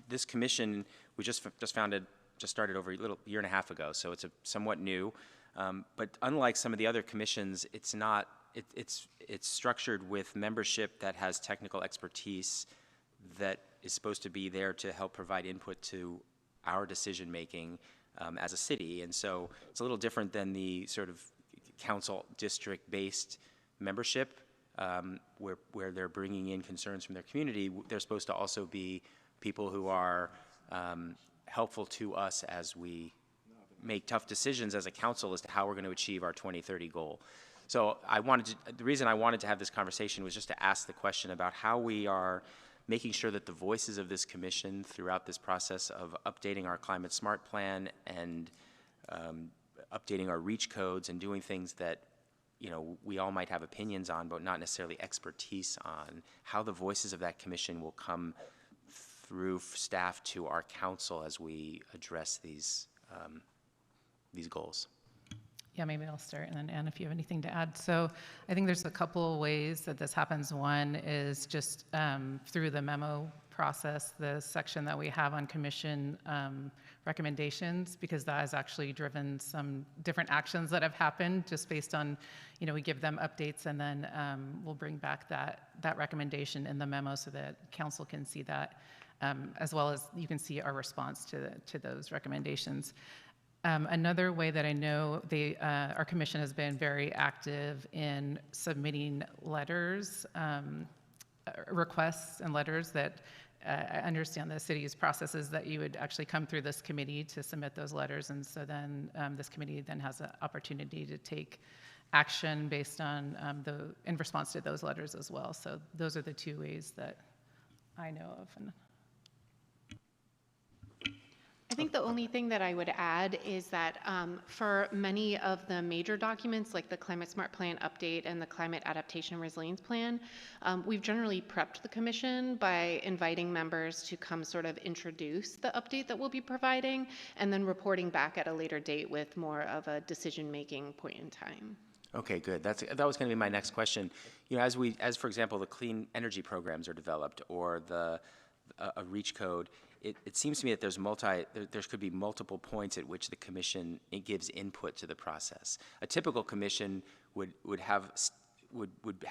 This commission, we just started over a little year and a half ago, so it's somewhat new. But unlike some of the other commissions, it's not. It's structured with membership that has technical expertise that is supposed to be there to help provide input to our decision making as a city, and so it's a little different than the sort of council district based membership where they're bringing in concerns from their community. They're supposed to also be people who are helpful to us as we make tough decisions as a council as to how we're going to achieve our 2030 goal. So the reason I wanted to have this conversation was just to ask the question about how we are making sure that the voices of this commission throughout this process of updating our climate smart plan and updating our reach codes and doing things that we all might have opinions on but not necessarily expertise on, how the voices of that commission will come through staff to our council as we address these goals. Yeah, maybe I'll start, and then Anne, if you have anything to add. So I think there's a couple ways that this happens. One is just through the memo process, the section that we have on commission recommendations, because that has actually driven some different actions that have happened just based on, we give them updates, and then we'll bring back that recommendation in the memo so that council can see that, as well as you can see our response to those recommendations. Another way that I know our commission has been very active in submitting letters, requests and letters that I understand the city's processes that you would actually come through this committee to submit those letters, and so then this committee then has an opportunity to take action based on in response to those letters as well. So those are the two ways that I know of. And I think the only thing that I would add is that for many of the major documents, like the Climate Smart Plan update and the Climate Adaptation and Resilience Plan, we've generally prepped the commission by inviting members to come sort of introduce the update that we'll be providing, and then reporting back at a later date with more of a decision-making point in time. Okay, good. That was going to be my next question. You know, as for example, the clean energy programs are developed, or a REACH code, it seems to me that there could be multiple points at which the commission gives input to the process. A typical commission would have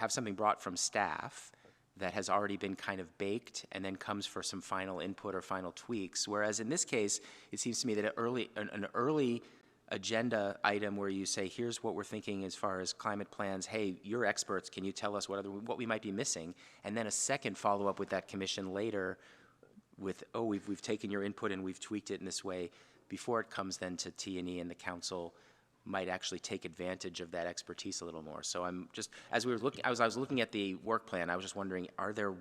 something brought from staff that has already been kind of baked and then comes for some final input or final tweaks. Whereas in this case, it seems to me that an early agenda item where you say, here's what we're thinking as far as climate plans, hey, you're experts, can you tell us what we might be missing? And then a second follow-up with that commission later with, oh, we've taken your input and we've tweaked it in this way, before it comes then to T&E, and the council might actually take advantage of that expertise a little more. So I'm just, as I was looking at the work plan, I was just wondering, are there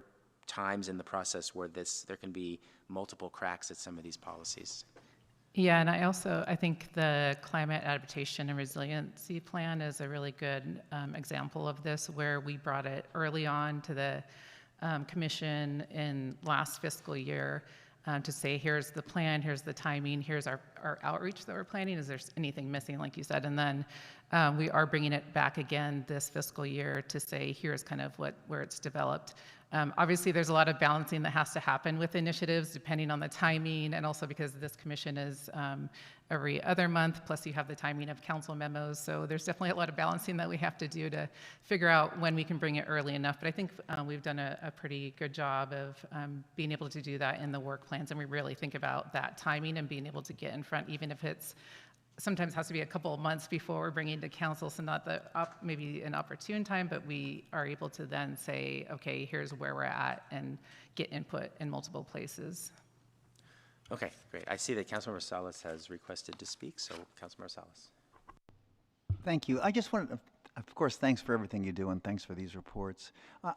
times in the process where there can be multiple cracks at some of these policies? yeah, and I think the Climate Adaptation and Resiliency Plan is a really good example of this, where we brought it early on to the commission in last fiscal year to say, here's the plan, here's the timing, here's our outreach that we're planning, is there anything missing, like you said? And then we are bringing it back again this fiscal year to say, here's kind of where it's developed. Obviously, there's a lot of balancing that has to happen with initiatives, depending on the timing, and also because this commission is every other month, plus you have the timing of council memos. So there's definitely a lot of balancing that we have to do to figure out when we can bring it early enough. But I think we've done a pretty good job of being able to do that in the work plans, and we really think about that timing and being able to get in front, even if it's sometimes has to be a couple of months before we're bringing to council, so not maybe an opportune time, but we are able to then say, okay, here's where we're at, and get input in multiple places. Okay, great. I see that Councilmember Salas has requested to speak, so Councilmember Salas. Thank you. I just wanted to, of course, thanks for everything you do, and thanks for these reports.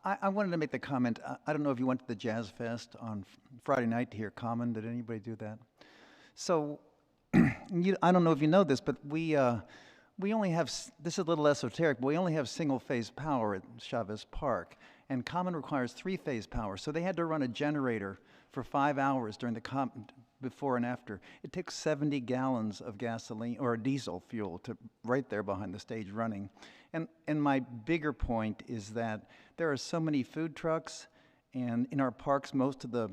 I wanted to make the comment, I don't know if you went to the Jazz Fest on Friday night to hear Common. Did anybody do that? So, I don't know if you know this, but we only have, this is a little esoteric, but we only have single-phase power at Chavez Park, and Common requires three-phase power. So they had to run a generator for 5 hours during the before and after. It takes 70 gallons of gasoline or diesel fuel to right there behind the stage running. And my bigger point is that there are so many food trucks, and in our parks, most of the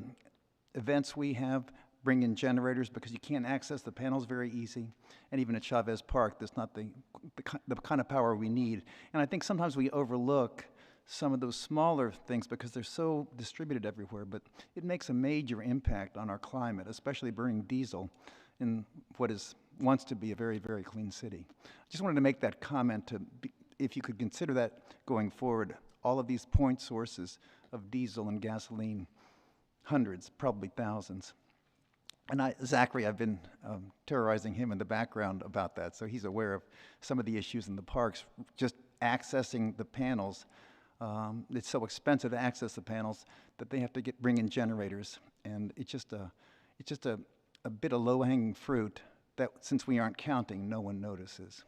events we have bring in generators because you can't access the panels very easy. And even at Chavez Park, that's not the kind of power we need. And I think sometimes we overlook some of those smaller things because they're so distributed everywhere, but it makes a major impact on our climate, especially burning diesel in what wants to be a very, very clean city. I just wanted to make that comment if you could consider that going forward, all of these point sources of diesel and gasoline, hundreds, probably thousands. And Zachary, I've been terrorizing him in the background about that, so he's aware of some of the issues in the parks, just accessing the panels. It's so expensive to access the panels that they have to bring in generators, and it's just a bit of low-hanging fruit that, since we aren't counting, no one notices.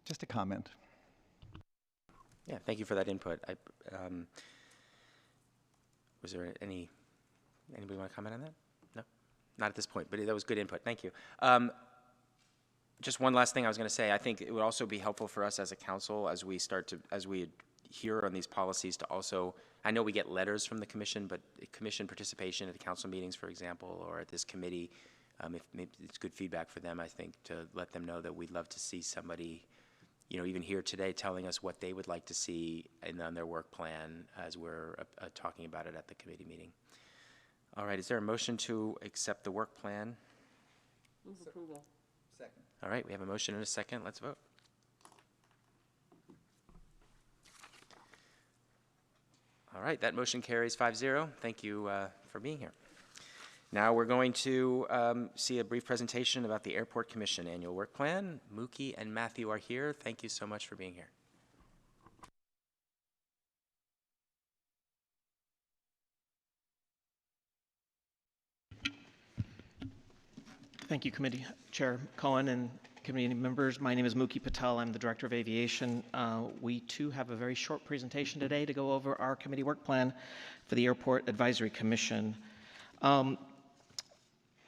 Just a comment. Yeah, thank you for that input. Was there anybody want to comment on that? No, not at this point, but that was good input. Thank you. Just one last thing I was going to say. I think it would also be helpful for us as a council as we hear on these policies to also, I know we get letters from the commission, but commission participation at the council meetings, for example, or at this committee, if maybe it's good feedback for them, I think, to let them know that we'd love to see somebody, even here today, telling us what they would like to see on their work plan as we're talking about it at the committee meeting. All right, is there a motion to accept the work plan? Move approval. Second. All right, we have a motion and a second. Let's vote. All right, that motion carries 5-0. Thank you for being here. Now we're going to see a brief presentation about the Airport Commission Annual Work Plan. Mookie and Matthew are here. Thank you so much for being here. Thank you, Committee Chair Cohen and committee members. My name is Mookie Patel. I'm the Director of Aviation. We too have a very short presentation today to go over our committee work plan for the Airport Advisory Commission.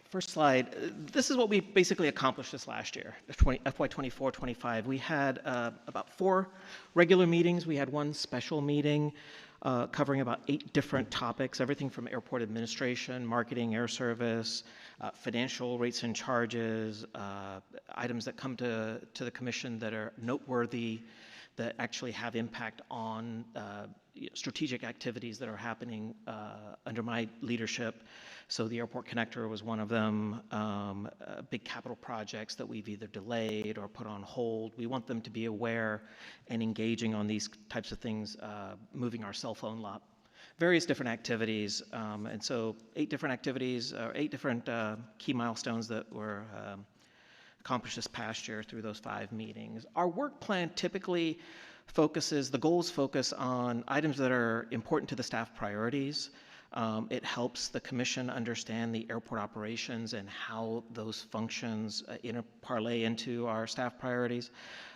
First slide. This is what we basically accomplished this last year, FY 24-25. We had about 4 regular meetings. We had 1 special meeting covering about 8 different topics, everything from airport administration, marketing, air service, financial rates and charges, items that come to the commission that are noteworthy, that actually have impact on strategic activities that are happening under my leadership. So the airport connector was one of them, big capital projects that we've either delayed or put on hold. We want them to be aware and engaging on these types of things, moving our cell phone lot, various different activities. And so 8 different activities, 8 different key milestones that were accomplished this past year through those 5 meetings. Our work plan typically the goals focus on items that are important to the staff priorities. It helps the commission understand the airport operations and how those functions parlay into our staff priorities.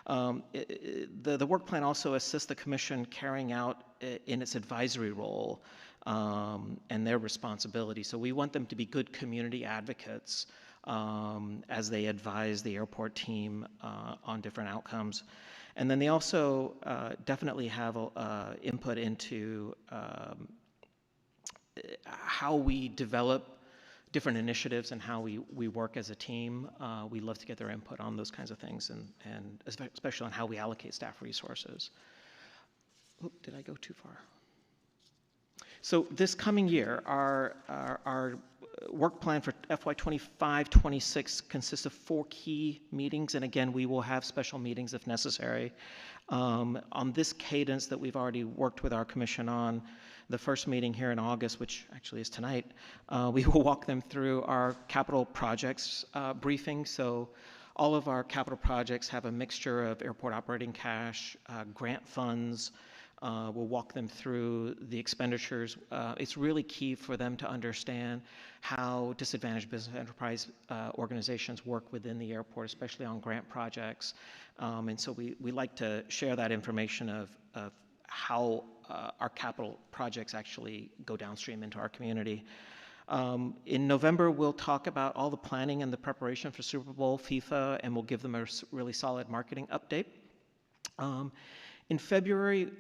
The work plan also assists the commission carrying out in its advisory role and their responsibility. So we want them to be good community advocates as they advise the airport team on different outcomes. And then they also definitely have input into how we develop different initiatives and how we work as a team. We love to get their input on those kinds of things, and especially on how we allocate staff resources. Oop, did I go too far? So this coming year, our work plan for FY 25-26 consists of 4 key meetings, and again, we will have special meetings if necessary. On this cadence that we've already worked with our commission on, the first meeting here in August, which actually is tonight, we will walk them through our capital projects briefing. So all of our capital projects have a mixture of airport operating cash, grant funds. We'll walk them through the expenditures. It's really key for them to understand how disadvantaged business enterprise organizations work within the airport, especially on grant projects. And so we like to share that information of how our capital projects actually go downstream into our community. In November, we'll talk about all the planning and the preparation for Super Bowl, FIFA, and we'll give them a really solid marketing update. In February,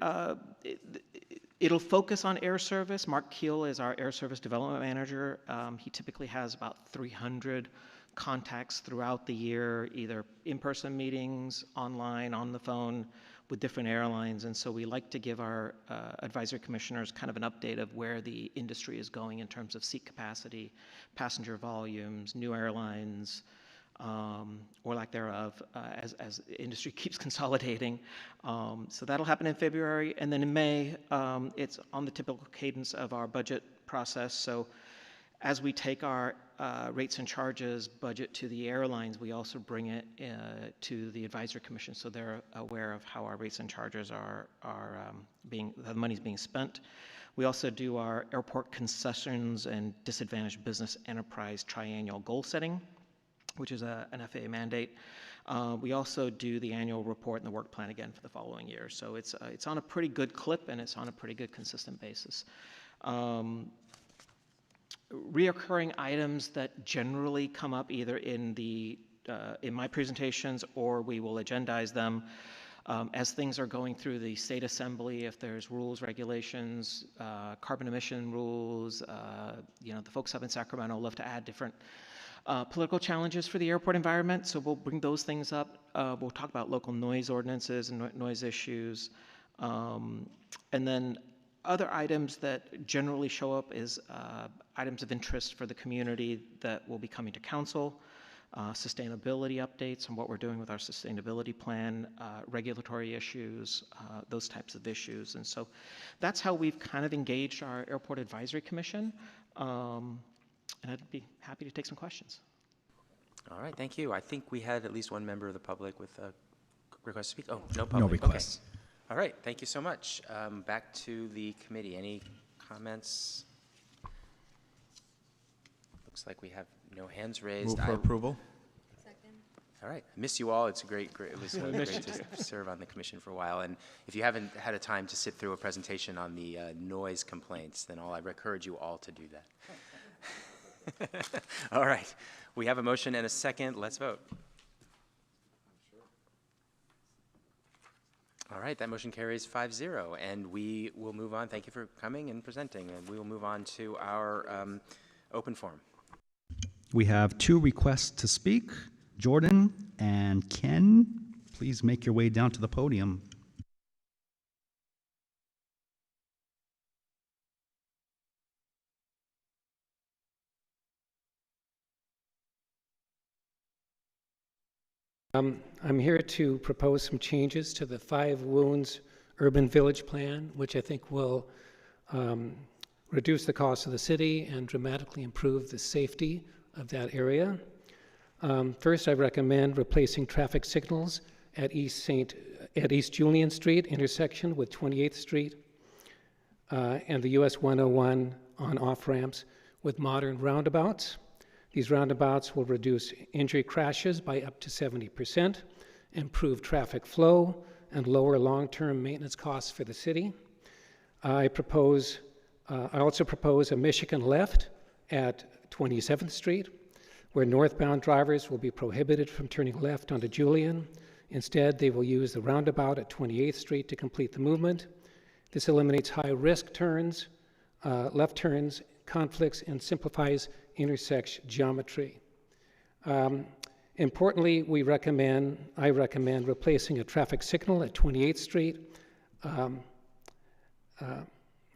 it'll focus on air service. Mark Keel is our air service development manager. He typically has about 300 contacts throughout the year, either in-person meetings, online, on the phone, with different airlines. And so we like to give our advisory commissioners kind of an update of where the industry is going in terms of seat capacity, passenger volumes, new airlines, or lack thereof, as the industry keeps consolidating. So that'll happen in February. And then in May, it's on the typical cadence of our budget process. So as we take our rates and charges budget to the airlines, we also bring it to the advisory commission, so they're aware of how our rates and charges are the money's being spent. We also do our airport concessions and disadvantaged business enterprise triennial goal setting, which is an FAA mandate. We also do the annual report and the work plan again for the following year. So it's on a pretty good clip, and it's on a pretty good consistent basis. Reoccurring items that generally come up either in my presentations, or we will agendize them as things are going through the state assembly. If there's rules, regulations, carbon emission rules, the folks up in Sacramento love to add different political challenges for the airport environment, so we'll bring those things up. We'll talk about local noise ordinances and noise issues. And then other items that generally show up is items of interest for the community that will be coming to council. sustainability updates on what we're doing with our sustainability plan, regulatory issues, those types of issues. And so that's how we've kind of engaged our Airport Advisory Commission. And I'd be happy to take some questions. All right, thank you. I think we had at least one member of the public with a request to speak. Oh, no public. No requests. Okay. All right, thank you so much. Back to the committee. Any comments? Looks like we have no hands raised. Move for approval. All right, I miss you all. It's it was great to serve on the commission for a while. And if you haven't had a time to sit through a presentation on the noise complaints, then I encourage you all to do that. All right, we have a motion and a second. Let's vote. All right, that motion carries 5-0, and we will move on. Thank you for coming and presenting, and we will move on to our open forum. We have 2 requests to speak. Jordan and Ken, please make your way down to the podium. I'm here to propose some changes to the 5 Wounds Urban Village Plan, which I think will reduce the cost of the city and dramatically improve the safety of that area. First, I recommend replacing traffic signals at East Julian Street intersection with 28th Street and the US 101 on-off ramps with modern roundabouts. These roundabouts will reduce injury crashes by up to 70%, improve traffic flow, and lower long-term maintenance costs for the city. I also propose a Michigan left at 27th Street, where northbound drivers will be prohibited from turning left onto Julian. Instead, they will use the roundabout at 28th Street to complete the movement. This eliminates high-risk turns, left turns, conflicts, and simplifies intersection geometry. Importantly, I recommend replacing a traffic signal at 28th Street.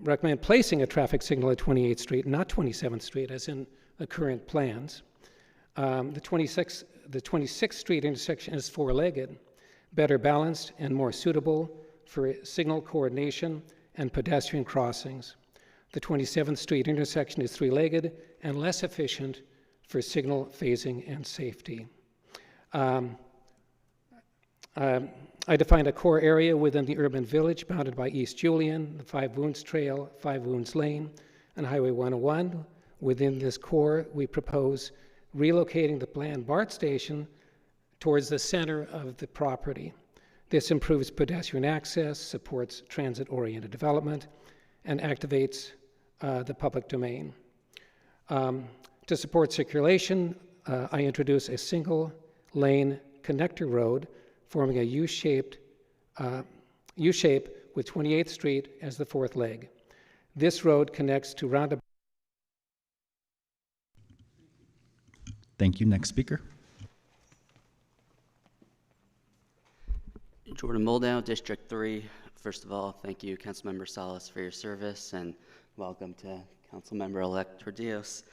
Recommend placing a traffic signal at 28th Street, not 27th Street, as in the current plans. The 26th Street intersection is 4-legged, better balanced and more suitable for signal coordination and pedestrian crossings. The 27th Street intersection is 3-legged and less efficient for signal phasing and safety. I defined a core area within the urban village bounded by East Julian, the 5 Wounds Trail, 5 Wounds Lane, and Highway 101. Within this core, we propose relocating the planned BART station towards the center of the property. This improves pedestrian access, supports transit-oriented development, and activates the public domain. To support circulation, I introduce a single-lane connector road forming a U-shape with 28th Street as the 4th leg. This road connects to roundabout. Thank you. Next speaker. Jordan Moldow, District 3. First of all, thank you, Councilmember Salas, for your service, and welcome to Councilmember-elect Tordios.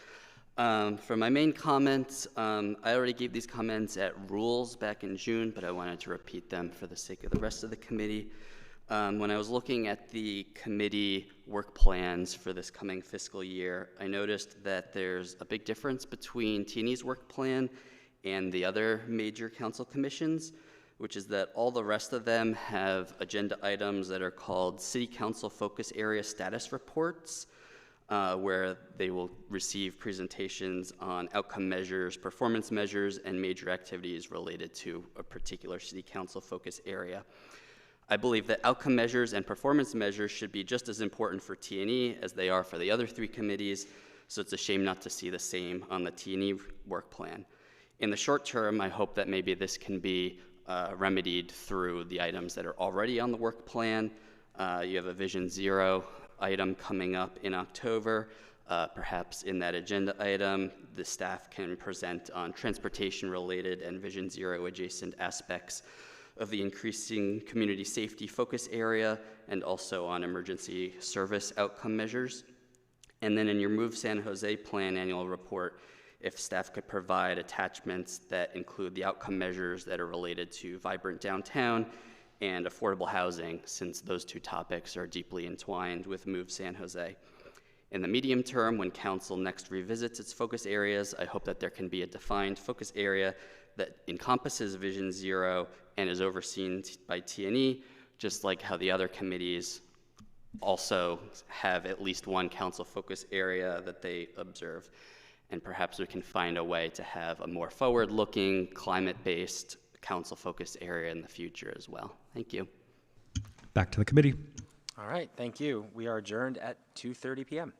For my main comments, I already gave these comments at Rules back in June, but I wanted to repeat them for the sake of the rest of the committee. When I was looking at the committee work plans for this coming fiscal year, I noticed that there's a big difference between T&E's work plan and the other major council commissions, which is that all the rest of them have agenda items that are called City Council Focus Area Status Reports, where they will receive presentations on outcome measures, performance measures, and major activities related to a particular City Council focus area. I believe that outcome measures and performance measures should be just as important for T&E as they are for the other 3 committees, so it's a shame not to see the same on the T&E work plan. In the short term, I hope that maybe this can be remedied through the items that are already on the work plan. You have a Vision Zero item coming up in October. Perhaps in that agenda item, the staff can present on transportation-related and Vision Zero adjacent aspects of the increasing community safety focus area, and also on emergency service outcome measures. And then in your Move San Jose Plan annual report, if staff could provide attachments that include the outcome measures that are related to vibrant downtown and affordable housing, since those two topics are deeply entwined with Move San Jose. In the medium term, when council next revisits its focus areas, I hope that there can be a defined focus area that encompasses Vision Zero and is overseen by T&E, just like how the other committees also have at least one council focus area that they observe. And perhaps we can find a way to have a more forward-looking, climate-based council focus area in the future as well. Thank you. Back to the committee. All right, thank you. We are adjourned at 2:30 p.m.